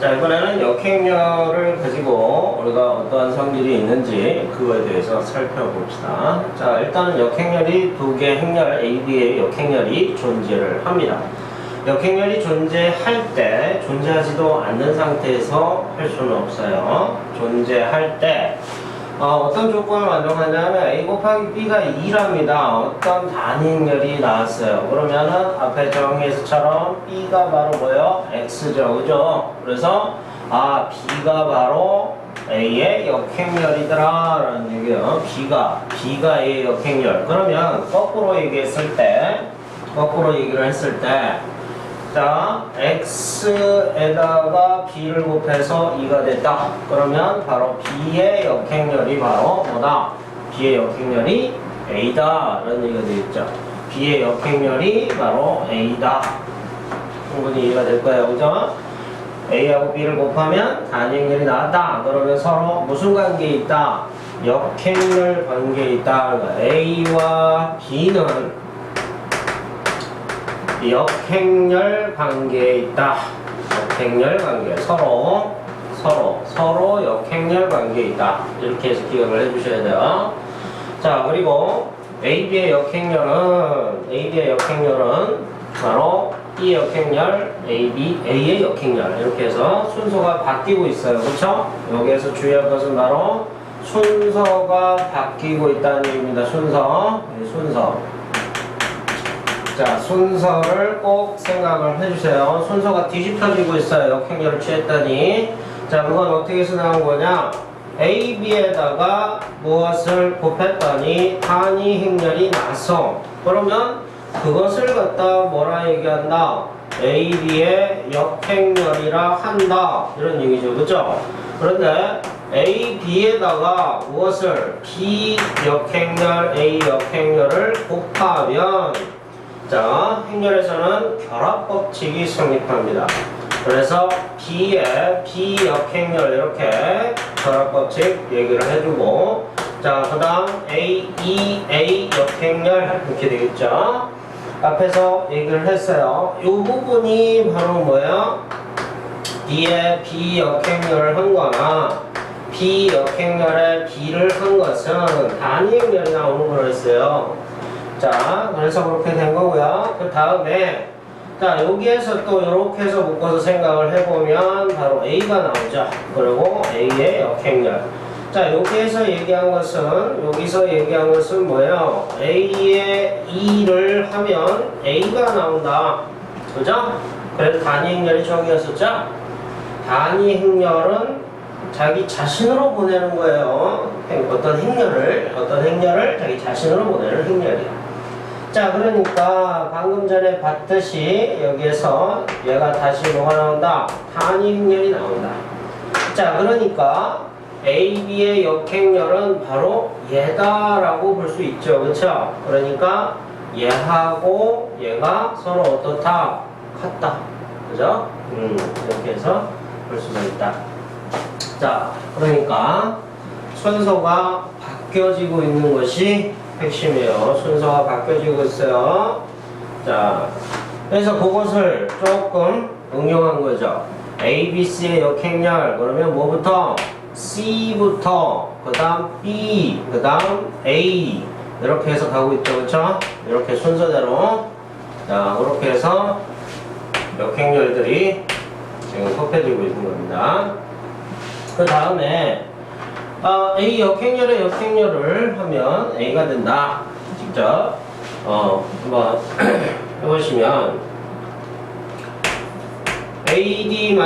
자, 이번에는 역행렬을 가지고 우리가 어떠한 성질이 있는지 그거에 대해서 살펴봅시다. 자, 일단은 역행렬이 두 개 행렬 AB의 역행렬이 존재를 합니다. 역행렬이 존재할 때 존재하지도 않는 상태에서 할 수는 없어요. 존재할 때 어떤 조건을 만족하냐면 A 곱하기 B가 2랍니다. 어떤 단위행렬이 나왔어요. 그러면은 앞에 정의에서처럼 B가 바로 뭐예요? X죠. 그죠? 그래서 B가 바로 A의 역행렬이더라 라는 얘기예요. B가 A의 역행렬. 그러면 거꾸로 얘기를 했을 때 자, x에다가 b를 곱해서 2가 됐다. 그러면 바로 b의 역행렬이 바로 뭐다? b의 역행렬이 a다. 라는 얘기가 되겠죠. b의 역행렬이 바로 a다. 충분히 이해가 될 거예요. 그죠? a하고 b를 곱하면 단위행렬이 나왔다. 그러면 서로 무슨 관계에 있다? 역행렬 관계에 있다. 그러니까 a와 b는 역행렬 관계에 있다. 역행렬 관계. 서로 역행렬 관계에 있다. 이렇게 해서 기억을 해주셔야 돼요. 자, 그리고 AB의 역행렬은 바로 B의 역행렬, A의 역행렬. 이렇게 해서 순서가 바뀌고 있어요. 그렇죠? 여기에서 주의할 것은 바로 순서가 바뀌고 있다는 얘기입니다. 순서. 자, 순서를 꼭 생각을 해주세요. 순서가 뒤집혀지고 있어요. 역행렬을 취했더니. 자, 그건 어떻게 해서 나온 거냐? A, B에다가 무엇을 곱했더니 단위행렬이 나서. 그러면 그것을 갖다 뭐라 얘기한다? A, B의 역행렬이라 한다. 이런 얘기죠. 그죠? 그런데 A, B에다가 무엇을? B 역행렬, A 역행렬을 곱하면 자, 행렬에서는 결합법칙이 성립합니다. 그래서 B의 B 역행렬 이렇게 결합법칙 얘기를 해주고 자, 그 다음 A 역행렬 이렇게 되겠죠. 앞에서 얘기를 했어요. 이 부분이 바로 뭐야? B의 B 역행렬을 한 거나 B 역행렬에 B를 한 것은 단위행렬이 나오는 거라 했어요. 자, 그래서 그렇게 된 거고요. 그 다음에 자, 여기에서 또 이렇게 해서 묶어서 생각을 해보면 바로 A가 나오죠. 그리고 A의 역행렬. 자, 여기서 얘기한 것은 뭐예요? A의 2를 하면 A가 나온다. 그죠? 그래서 단위행렬이 저기였었죠? 단위행렬은 자기 자신으로 보내는 거예요. 어떤 행렬을 자기 자신으로 보내는 행렬이야. 자, 그러니까 방금 전에 봤듯이 여기에서 얘가 다시 뭐가 나온다? 단위행렬이 나온다. 자, 그러니까 A, B의 역행렬은 바로 얘다라고 볼 수 있죠. 그렇죠? 그러니까 얘하고 얘가 서로 어떻다? 같다. 그죠? 이렇게 해서 볼 수가 있다. 자, 그러니까 순서가 바뀌어지고 있는 것이 핵심이에요. 순서가 바뀌어지고 있어요. 자, 그래서 그것을 조금 응용한 거죠. A, B, C의 역행렬 그러면 뭐부터? C부터 그 다음 B 그 다음 A 이렇게 해서 가고 있죠. 그렇죠? 이렇게 순서대로 자, 그렇게 해서 역행렬들이 지금 곱해지고 있는 겁니다. 그 다음에 A 역행렬의 역행렬을 하면 A가 된다. 직접 한번 해보시면 AD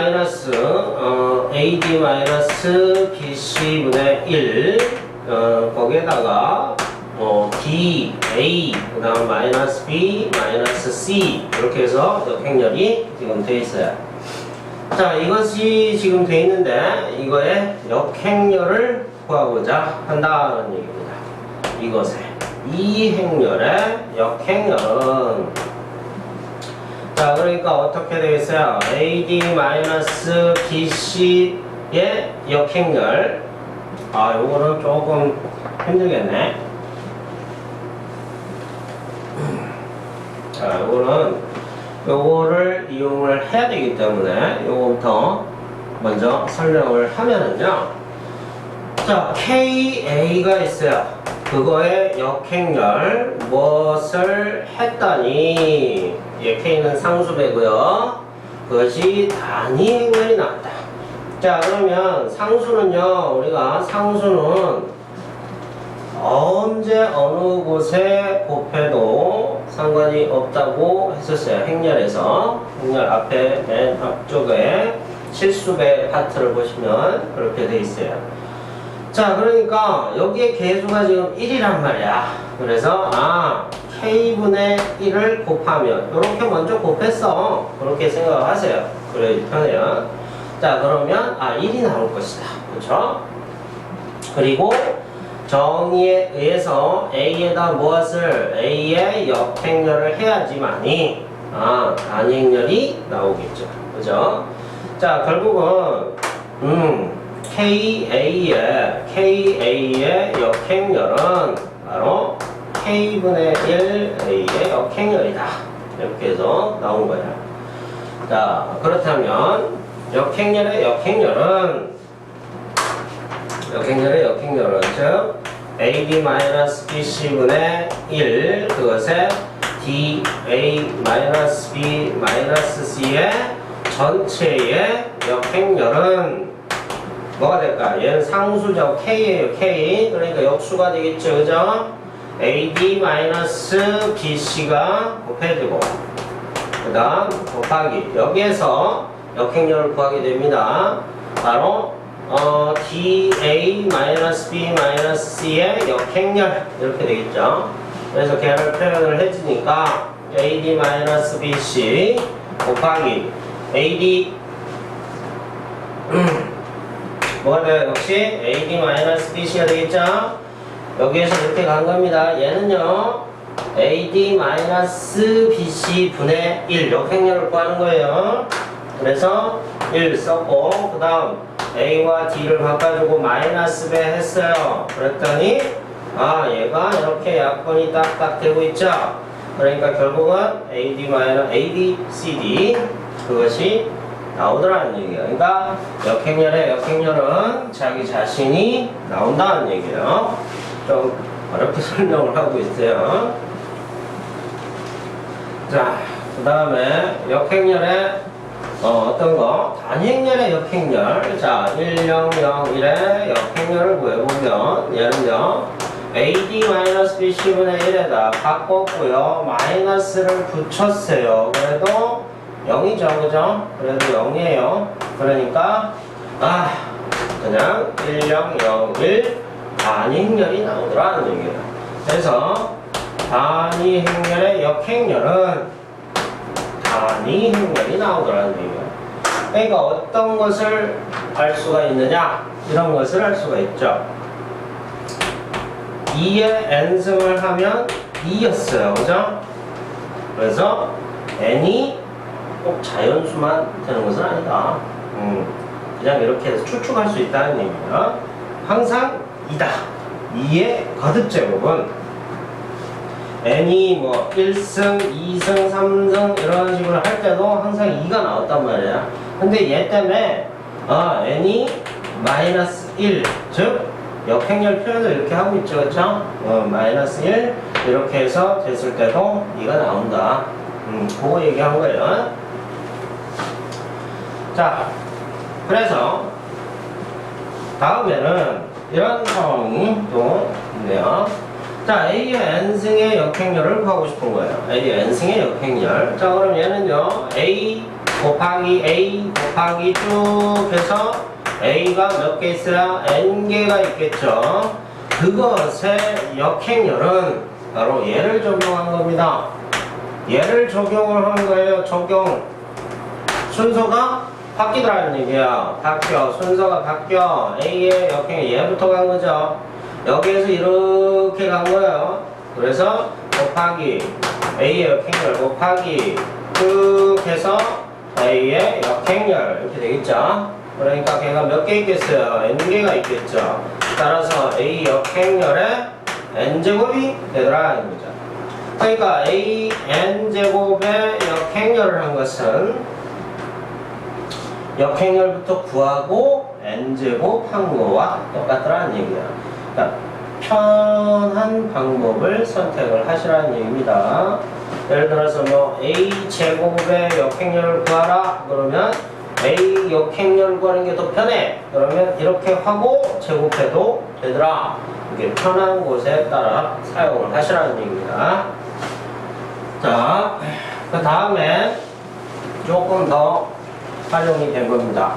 BC분의 1 거기에다가 D, A 그 다음 마이너스 B, 마이너스 C 이렇게 해서 역행렬이 지금 되어 있어요. 자, 이것이 지금 되어 있는데 이거의 역행렬을 구하고자 한다는 얘기입니다. 이것의 이 행렬의 역행렬은 자, 그러니까 어떻게 되겠어요? AD-BC의 역행렬 요거는 조금 힘들겠네. 자, 요거를 이용을 해야 되기 때문에 요거부터 먼저 설명을 하면은요. 자, KA가 있어요. 그거의 역행렬 무엇을 했더니 K는 상수배고요. 그것이 단위 행렬이 나왔다. 자, 그러면 상수는요. 우리가 상수는 언제 어느 곳에 곱해도 상관이 없다고 했었어요. 행렬에서. 행렬 앞에 맨 앞쪽에 실수배 파트를 보시면 그렇게 돼 있어요. 자, 그러니까 여기에 개수가 지금 1이란 말이야. 그래서 K분의 1을 곱하면 이렇게 먼저 곱했어. 그렇게 생각하세요. 그래 편해요. 자, 그러면 1이 나올 것이다. 그렇죠? 그리고 정의에 의해서 A에다 무엇을 A의 역행렬을 해야지만이 단위 행렬이 나오겠죠. 그죠? 자, 결국은 KA의 역행렬은 바로 K분의 1 A의 역행렬이다. 이렇게 해서 나온 거예요. 자, 그렇다면 역행렬의 역행렬은 즉 AB-BC분의 1 그것에 DA-B-C의 전체의 역행렬은 뭐가 될까? 얘는 상수죠. K예요. K. 그러니까 역수가 되겠죠. 그죠? AD-BC가 곱해지고 그 다음 곱하기 여기에서 역행렬을 구하게 됩니다. 바로 DA-B-C의 역행렬 이렇게 되겠죠. 그래서 걔를 표현을 해주니까 AD-BC 곱하기 AD 뭐가 돼요? 역시 AD-BC가 되겠죠. 여기에서 이렇게 간 겁니다. 얘는요 AD-BC 분의 1 역행렬을 구하는 거예요. 그래서 1 썼고 그 다음 A와 D를 바꿔주고 마이너스 배 했어요. 그랬더니 얘가 이렇게 약분이 딱딱 되고 있죠. 그러니까 결국은 AD-CD 그것이 나오더라는 얘기예요. 그러니까 역행렬의 역행렬은 자기 자신이 나온다는 얘기예요. 좀 어렵게 설명을 하고 있어요. 자, 그 다음에 역행렬의 어떤 거? 단위 행렬의 역행렬. 자, 1001의 역행렬을 구해보면 얘는요 AD-BC분의 1에다 바꿨고요 마이너스를 붙였어요. 그래도 0이죠. 그죠? 그래도 0이에요. 그러니까 그냥 1001 단위 행렬이 나오더라는 얘기예요. 그래서 단위 행렬의 역행렬은 단위 행렬이 나오더라는 얘기예요. 그러니까 어떤 것을 알 수가 있느냐? 이런 것을 알 수가 있죠. 2의 n승을 하면 2였어요. 그죠? 그래서 n이 꼭 자연수만 되는 것은 아니다. 그냥 이렇게 해서 추측할 수 있다는 얘기입니다. 항상 2다. 2의 거듭제곱은 n이 뭐 1승, 2승, 3승 이런 식으로 할 때도 항상 2가 나왔단 말이야. 근데 얘 때문에 n이 마이너스 1, 즉 역행렬 표현을 이렇게 하고 있죠. 그렇죠? 마이너스 1 이렇게 해서 됐을 때도 2가 나온다. 그거 얘기한 거예요. 자, 그래서 다음에는 이런 상황이 또 있네요. 자, A의 n승의 역행렬을 구하고 싶은 거예요. A의 n승의 역행렬. 자, 그럼 얘는요 A 곱하기 쭉 해서 A가 몇 개 있어야 n개가 있겠죠. 그것의 역행렬은 바로 얘를 적용한 겁니다. 얘를 적용을 한 거예요. 적용. 순서가 바뀌더라는 얘기야. 바뀌어. 순서가 바뀌어. A의 역행렬 얘부터 간 거죠. 여기에서 이렇게 간 거예요. 그래서 곱하기 A의 역행렬 곱하기 쭉 해서 A의 역행렬 이렇게 되겠죠. 그러니까 걔가 몇 개 있겠어요? n개가 있겠죠. 따라서 A 역행렬의 n제곱이 되더라는 거죠. 그러니까 A n제곱의 역행렬을 한 것은 역행렬부터 구하고 n제곱 한 거와 똑같더라는 얘기야. 그러니까 편한 방법을 선택을 하시라는 얘기입니다. 예를 들어서 뭐 a제곱의 역행렬을 구하라 그러면 a 역행렬 구하는 게 더 편해 그러면 이렇게 하고 제곱해도 되더라. 이게 편한 곳에 따라 사용을 하시라는 얘기입니다. 자, 그 다음에 조금 더 활용이 된 겁니다.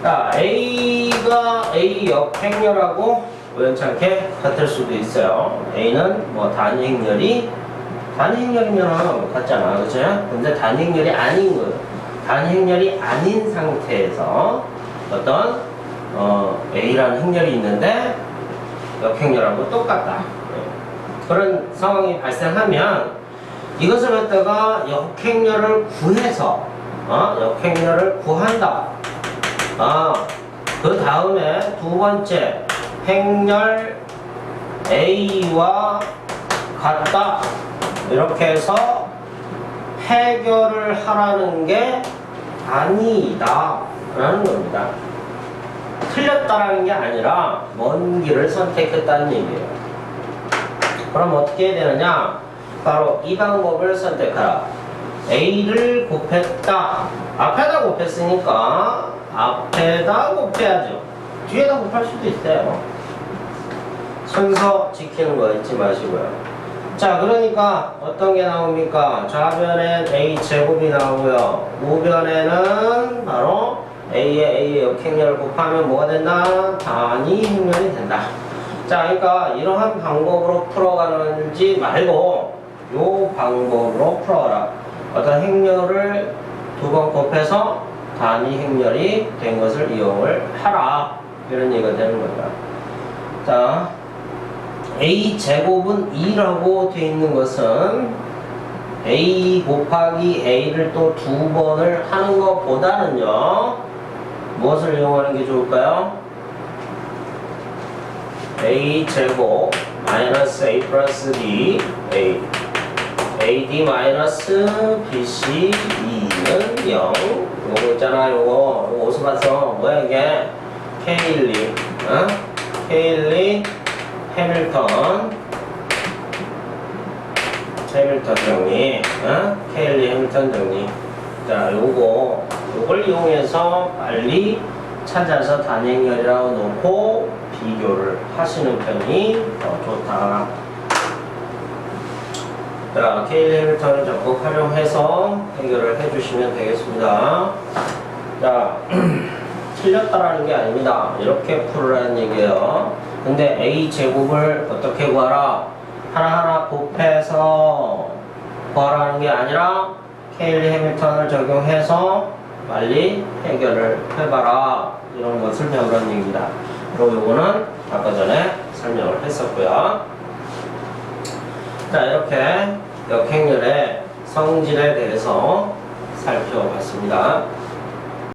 자, A가 A 역행렬하고 우연찮게 같을 수도 있어요. A는 뭐 단위행렬이 단위행렬이면 같잖아, 그죠? 근데 단위행렬이 아닌 거예요. 단위행렬이 아닌 상태에서 어떤 A라는 행렬이 있는데 역행렬하고 똑같다. 그런 상황이 발생하면 이것을 갖다가 역행렬을 구해서 역행렬을 구한다. 그 다음에 두 번째 행렬 A와 같다. 이렇게 해서 해결을 하라는 게 아니다 라는 겁니다. 틀렸다라는 게 아니라 먼 길을 선택했다는 얘기예요. 그럼 어떻게 해야 되느냐? 바로 이 방법을 선택하라. A를 곱했다. 앞에다 곱했으니까 앞에다 곱해야죠. 뒤에다 곱할 수도 있어요. 순서 지키는 거 잊지 마시고요. 자, 그러니까 어떤 게 나옵니까? 좌변엔 A제곱이 나오고요. 우변에는 바로 A의 역행렬을 곱하면 뭐가 된다? 단위행렬이 된다. 자, 그러니까 이러한 방법으로 풀어가는지 말고 요 방법으로 풀어가라. 어떤 행렬을 두 번 곱해서 단위행렬이 된 것을 이용을 하라. 이런 얘기가 되는 겁니다. 자, A제곱은 2라고 되어 있는 것은 A 곱하기 A를 또 두 번을 하는 것보다는요, 무엇을 이용하는 게 좋을까요? A제곱 마이너스 A 플러스 B A AD 마이너스 BC 2는 0. 요거 있잖아, 요거 어디서 봤어? 뭐야 이게? K12 K12 해밀턴 정리 K12 해밀턴 정리. 자, 요걸 이용해서 빨리 찾아서 단행렬이라고 놓고 비교를 하시는 편이 더 좋다. 자, K12 해밀턴을 적극 활용해서 해결을 해주시면 되겠습니다. 자, 틀렸다라는 게 아닙니다. 이렇게 풀으라는 얘기예요. 근데 A제곱을 어떻게 구하라? 하나하나 곱해서 구하라는 게 아니라 K12 해밀턴을 적용해서 빨리 해결을 해봐라. 이런 것을 배우라는 얘기입니다. 그리고 요거는 아까 전에 설명을 했었고요. 자, 이렇게 역행렬의 성질에 대해서 살펴봤습니다.